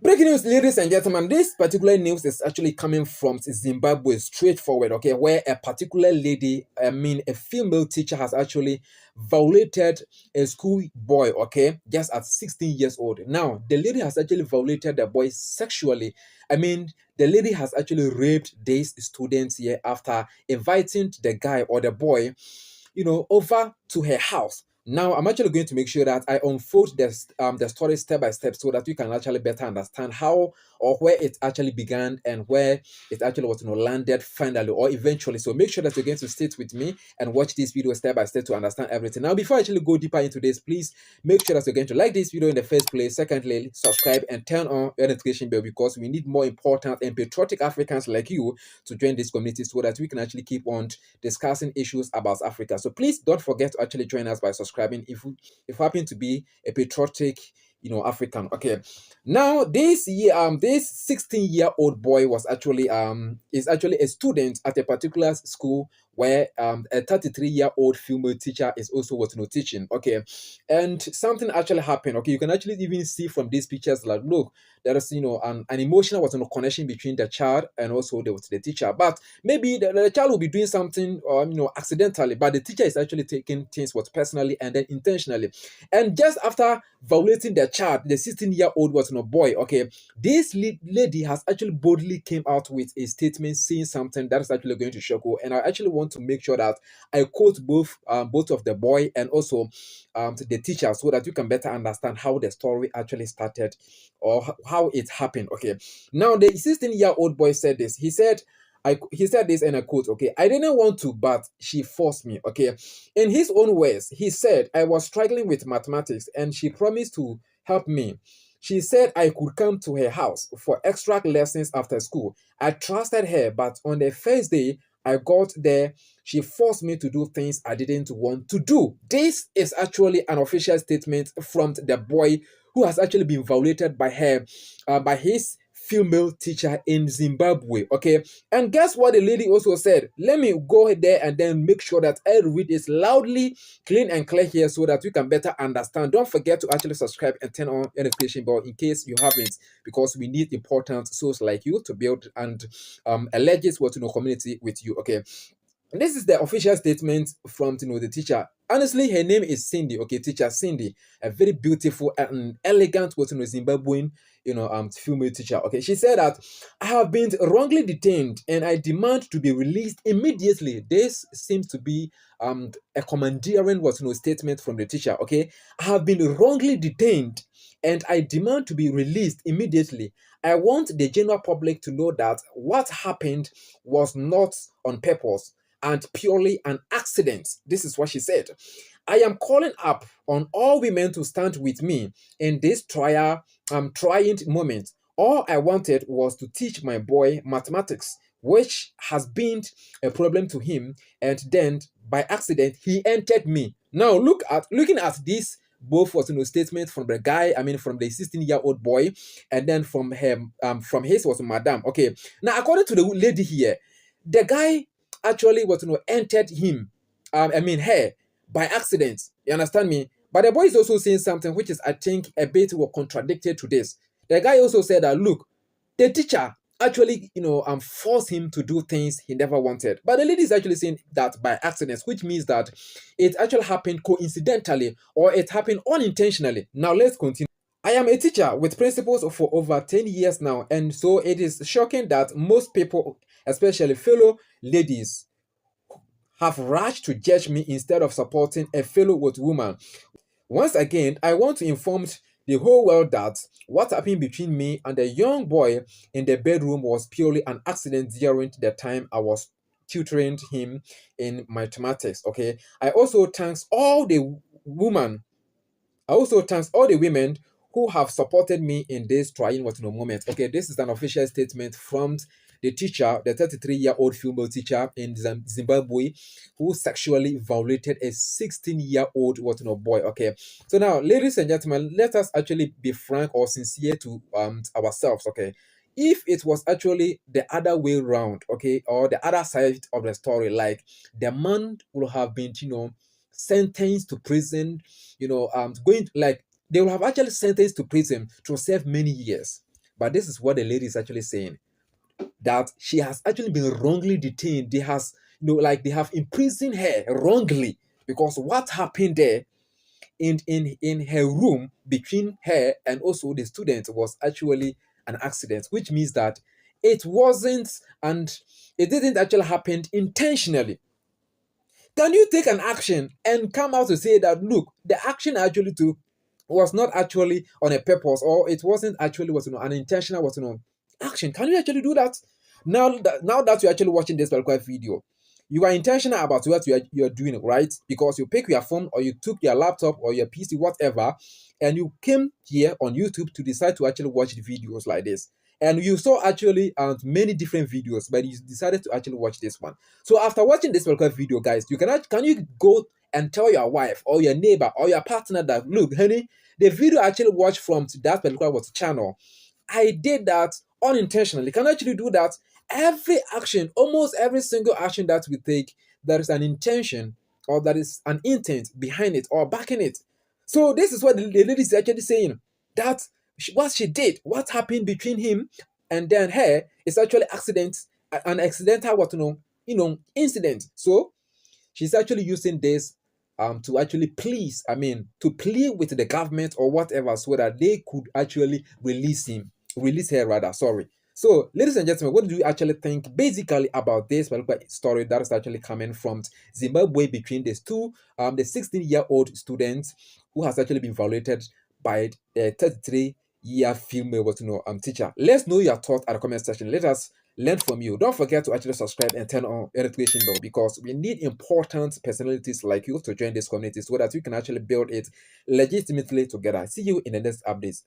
Breaking news, ladies and gentlemen. This particular news is actually coming from Zimbabwe, straightforward, okay, where a particular lady, a female teacher, has actually violated a school boy, okay, just at 16 years old. Now, the lady has actually violated the boy sexually. The lady has actually raped these students here after inviting the guy or the boy, over to her house. Now, I'm actually going to make sure that I unfold the story step by step so that you can actually better understand how or where it actually began and where it actually was, landed finally or eventually. So make sure that you're going to sit with me and watch this video step by step to understand everything. Now, before I actually go deeper into this, please make sure that you're going to like this video in the first place. Secondly, subscribe and turn on your notification bell because we need more important and patriotic Africans like you to join this community so that we can actually keep on discussing issues about Africa. So please don't forget to actually join us by subscribing if you happen to be a patriotic, African. Okay. Now this 16-year-old boy was actually is actually a student at a particular school where a 33-year-old female teacher is also teaching. Okay. And something actually happened. Okay, you can actually even see from these pictures, like, look, there is an emotional connection between the child and also the teacher. But maybe the child will be doing something accidentally, but the teacher is actually taking things personally and then intentionally. And just after violating the child, the 16-year-old boy, okay, this lady has actually boldly came out with a statement saying something that is actually going to shock you. And I actually want to make sure that I quote both of the boy and also the teacher so that you can better understand how the story actually started or how it happened. Okay, now the 16-year-old boy said this. He said this, and I quote, okay, "I didn't want to, but she forced me." Okay. In his own words, he said, "I was struggling with mathematics and she promised to help me. She said I could come to her house for extra lessons after school. I trusted her, but on the first day I got there, she forced me to do things I didn't want to do." This is actually an official statement from the boy who has actually been violated by his female teacher in Zimbabwe. Okay, and guess what the lady also said? Let me go there and then make sure that I read this loudly, clean and clear here so that you can better understand. Don't forget to actually subscribe and turn on the notification bell in case you haven't, because we need important souls like you to build and a legit community with you. Okay, this is the official statement from the teacher. Honestly, her name is Cindy. Okay, teacher Cindy, a very beautiful and elegant Zimbabwean female teacher. Okay, she said that I have been wrongly detained and I demand to be released immediately. This seems to be a commandeering statement from the teacher. Okay, I have been wrongly detained and I demand to be released immediately. I want the general public to know that what happened was not on purpose and purely an accident. This is what she said. I am calling up on all women to stand with me in this trying moment. All I wanted was to teach my boy mathematics, which has been a problem to him, and then by accident he entered me. Now looking at this, both statement from the guy, from the 16-year-old boy, and then from him, from his madam. Okay, now according to the lady here, the guy actually entered him, her, by accident. You understand me? But the boy is also saying something which is, I think, a bit contradicted to this. The guy also said that, look, the teacher actually forced him to do things he never wanted. But the lady is actually saying that by accident, which means that it actually happened coincidentally or it happened unintentionally. Now let's continue. I am a teacher with principles for over 10 years now, and so it is shocking that most people, especially fellow ladies, have rushed to judge me instead of supporting a fellow woman. Once again, I want to inform the whole world that what happened between me and the young boy in the bedroom was purely an accident during the time I was tutoring him in mathematics. Okay. I also thanks all the women who have supported me in this trying moment. Okay, this is an official statement from the teacher, the 33-year-old female teacher in Zimbabwe, who sexually violated a 16-year-old boy. Okay, so now, ladies and gentlemen, let us actually be frank or sincere to ourselves. Okay, if it was actually the other way around, okay, or the other side of the story, like the man would have been, sentenced to prison, going like they will have actually sentenced to prison to serve many years. But this is what the lady is actually saying, that she has actually been wrongly detained. They has, like they have imprisoned her wrongly, because what happened there in her room between her and also the student was actually an accident, which means that it wasn't, and it didn't actually happen intentionally. Can you take an action and come out to say that, look, the action actually took was not actually on a purpose, or it wasn't actually was an intentional action? Can you actually do that? Now that you're actually watching this particular video, you are intentional about what you're doing, right? Because you pick your phone or you took your laptop or your PC, whatever, and you came here on YouTube to decide to actually watch the videos like this. And you saw actually many different videos, but you decided to actually watch this one. So after watching this particular video, guys, can you go and tell your wife or your neighbor or your partner that, look, honey, the video I actually watched from that particular channel, I did that unintentionally. Can I actually do that? Every action, almost every single action that we take, there is an intention or there is an intent behind it or backing it. So this is what the lady is actually saying, that what she did, what happened between him and then her, is actually an accidental incident. So she's actually using this to actually to plead with the government or whatever, so that they could actually release her rather, sorry. So, ladies and gentlemen, what do you actually think basically about this particular story that is actually coming from Zimbabwe between these two, the 16-year-old student who has actually been violated by a 33-year female teacher? Let's know your thoughts at the comment section. Let us learn from you. Don't forget to actually subscribe and turn on the notification bell, because we need important personalities like you to join this community so that we can actually build it legitimately together. See you in the next updates.